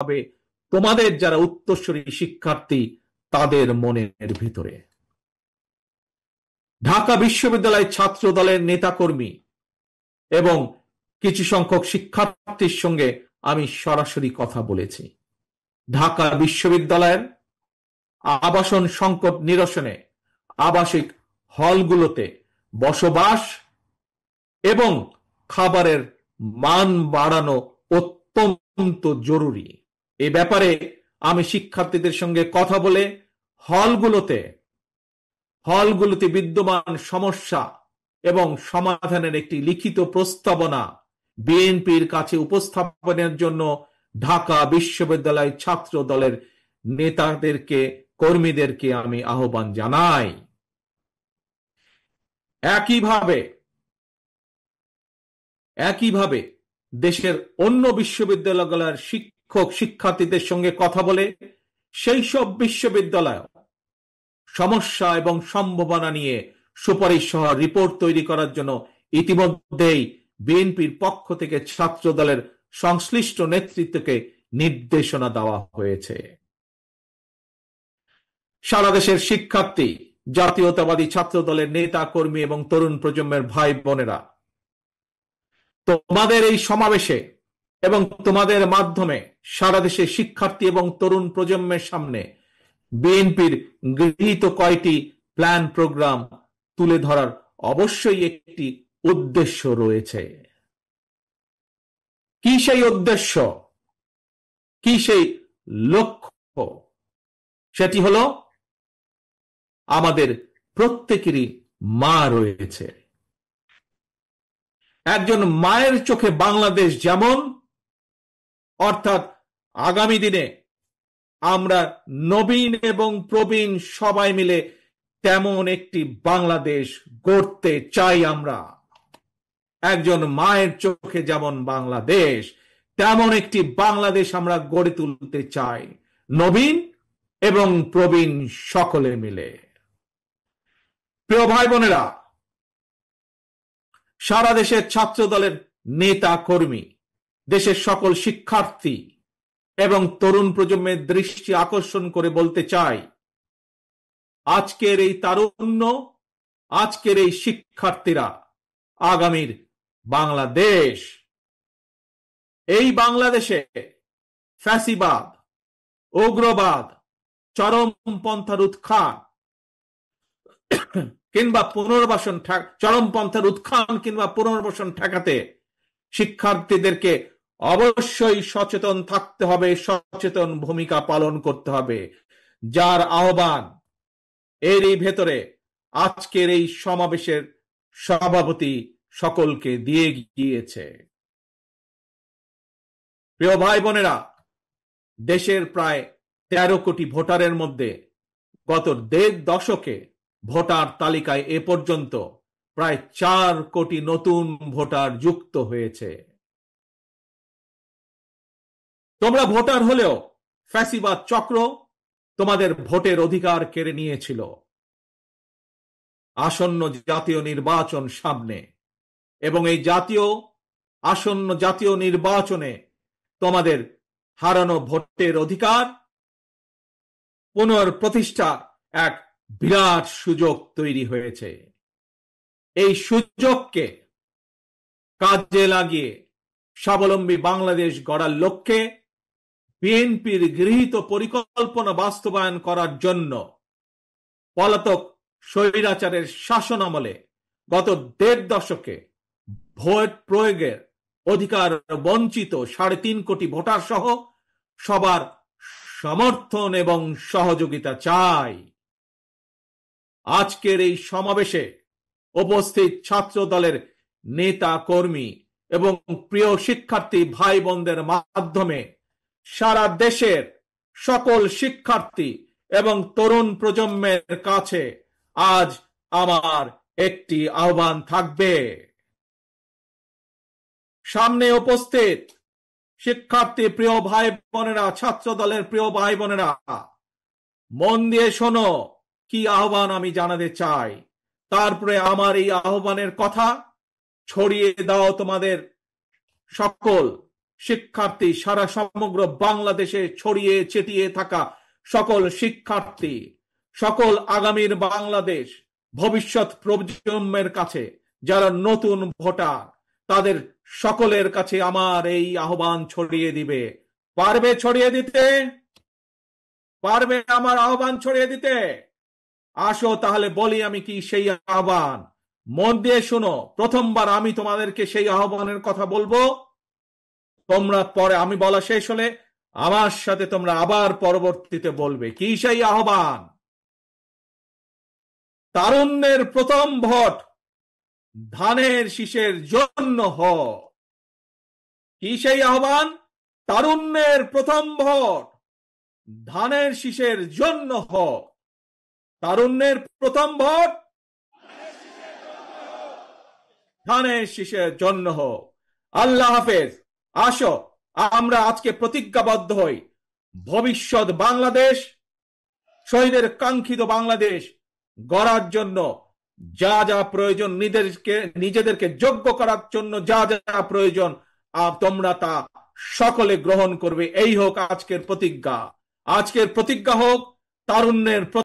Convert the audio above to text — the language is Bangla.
হবে তোমাদের যারা উত্তরসূরি শিক্ষার্থী তাদের মনের ভিতরে। ঢাকা বিশ্ববিদ্যালয় ছাত্র দলের নেতাকর্মী এবং কিছু সংখ্যক শিক্ষার্থীর সঙ্গে আমি সরাসরি কথা বলেছি। ঢাকা বিশ্ববিদ্যালয়ের আবাসন সংকট নিরসনে আবাসিক হলগুলোতে বসবাস এবং খাবারের মান বাড়ানো অত্যন্ত জরুরি। এ ব্যাপারে আমি শিক্ষার্থীদের সঙ্গে কথা বলে হলগুলোতে বিদ্যমান সমস্যা এবং সমাধানের একটি লিখিত প্রস্তাবনা বিএনপির কাছে উপস্থাপনের জন্য ঢাকা বিশ্ববিদ্যালয় ছাত্র দলের কর্মীদেরকে আমি আহ্বান জানাই। একইভাবে দেশের অন্য বিশ্ববিদ্যালয়গুলোর শিক্ষার্থীদের সঙ্গে কথা বলে সেই সব বিশ্ববিদ্যালয় সমস্যা এবং সম্ভাবনা নিয়ে সুপারিশ সহ রিপোর্ট তৈরি করার জন্য ইতিমধ্যেই বিএনপির পক্ষ থেকে ছাত্র দলের সংশ্লিষ্ট নেতৃত্বকে নির্দেশনা দেওয়া হয়েছে। সারা দেশের শিক্ষার্থী, জাতীয়তাবাদী ছাত্র দলের নেতা কর্মী এবং তরুণ প্রজন্মের ভাই বোনেরা, তোমাদের এই সমাবেশে এবং তোমাদের মাধ্যমে সারা দেশের শিক্ষার্থী এবং তরুণ প্রজন্মের সামনে বিএনপির গৃহীত কয়টি প্ল্যান প্রোগ্রাম তুলে ধরার অবশ্যই একটি উদ্দেশ্য রয়েছে। কি সেই উদ্দেশ্য, কি সেই লক্ষ্য? সেটি হলো আমাদের প্রত্যেকেরই মা রয়েছে। একজন মায়ের চোখে বাংলাদেশ যেমন, অর্থাৎ আগামী দিনে আমরা নবীন এবং প্রবীণ সবাই মিলে তেমন একটি বাংলাদেশ গড়তে চাই। আমরা একজন মায়ের চোখে যেমন বাংলাদেশ, তেমন একটি বাংলাদেশ আমরা গড়ে তুলতে চাই, নবীন এবং প্রবীণ সকলে মিলে। প্রিয় ভাই বোনেরা, সারা দেশের ছাত্র দলের নেতা কর্মী, দেশের সকল শিক্ষার্থী এবং তরুণ প্রজন্মের দৃষ্টি আকর্ষণ করে বলতে চাই, আজকের এই তারুণ্য, আজকের এই শিক্ষার্থীরা আগামীর বাংলাদেশ। এই বাংলাদেশে ফ্যাসিবাদ, উগ্রবাদ, চরমপন্থার উত্থান কিংবা পুনর্বাসন ঠেকাতে শিক্ষার্থীদেরকে অবশ্যই সচেতন থাকতে হবে, সচেতন ভূমিকা পালন করতে হবে, যার আহ্বান এরই ভেতরে আজকের এই সমাবেশের সভাপতি সকলকে দিয়ে গিয়েছে। প্রিয় ভাই বোনেরা, দেশের প্রায় 13 কোটি ভোটারের মধ্যে গত 1.5 দশকে ভোটার তালিকায় এ পর্যন্ত প্রায় 4 কোটি নতুন ভোটার যুক্ত হয়েছে। তোমরা ভোটার হলেও ফ্যাসিবাদ চক্র তোমাদের ভোটের অধিকার কেড়ে নিয়েছিল। আসন্ন জাতীয় নির্বাচন সামনে এবং এই আসন্ন জাতীয় নির্বাচনে তোমাদের হারানো ভোটের অধিকার পুনঃপ্রতিষ্ঠা এক বিরাট সুযোগ তৈরি হয়েছে। এই সুযোগকে কাজে লাগিয়ে স্বাবলম্বী বাংলাদেশ গড়ার লক্ষ্যে বিএনপির গৃহীত পরিকল্পনা বাস্তবায়ন করার জন্য পলাতক স্বৈরাচারের শাসন আমলে গত 1.5 দশকে ভোট প্রয়োগের অধিকার বঞ্চিত 3.5 কোটি ভোটার সহ সবার সমর্থন এবং সহযোগিতা চাই। আজকের এই সমাবেশে উপস্থিত ছাত্র দলের নেতা কর্মী এবং প্রিয় শিক্ষার্থী ভাই বোনদের মাধ্যমে সারা দেশের সকল শিক্ষার্থী এবং তরুণ প্রজন্মের কাছে আজ আমার একটি আহ্বান থাকবে। সামনে উপস্থিত শিক্ষার্থী প্রিয় ভাই বোনেরা, ছাত্র দলের প্রিয় ভাই বোনেরা, মন দিয়ে শোনো কি আহ্বান আমি জানাতে চাই। তারপরে আমার এই আহ্বানের কথা ছড়িয়ে দাও তোমাদের সকল শিক্ষার্থী, সারা সমগ্র বাংলাদেশে ছড়িয়ে ছিটিয়ে থাকা সকল শিক্ষার্থী, সকল আগামীর বাংলাদেশ ভবিষ্যৎ প্রজন্মের কাছে যারা নতুন ভোটার, তাদের সকলের কাছে আমার এই আহ্বান ছড়িয়ে দিবে। পারবে ছড়িয়ে দিতে? পারবে আমার আহ্বান ছড়িয়ে দিতে? আসো তাহলে বলি আমি কি সেই আহ্বান। মন দিয়ে শোনো, প্রথমবার আমি তোমাদেরকে সেই আহ্বানের কথা বলবো, তোমরা পরে আমি বলা শেষ হলে আমার সাথে তোমরা আবার পরবর্তীতে বলবে। কি সেই আহ্বান? তারুণ্যের প্রথম ভোট ধানের শীষের জন্য হোক। কি সেই আহ্বান? তারুণ্যের প্রথম ভোট ধানের শীষের জন্য হোক। তারুণ্যের প্রথম ভোট ধানের শীষের জন্য হোক। আল্লাহ হাফেজ। আসো আমরা আজকে প্রতিজ্ঞাবদ্ধ হই, ভবিষ্যৎ বাংলাদেশ, শহীদের কাঙ্ক্ষিত বাংলাদেশ গড়ার জন্য যা যা প্রয়োজন, নিজেদেরকে যোগ্য করার জন্য যা যা প্রয়োজন তোমরা তা সকলে গ্রহণ করবে। এই হোক আজকের প্রতিজ্ঞা। আজকের প্রতিজ্ঞা হোক তারুণ্যের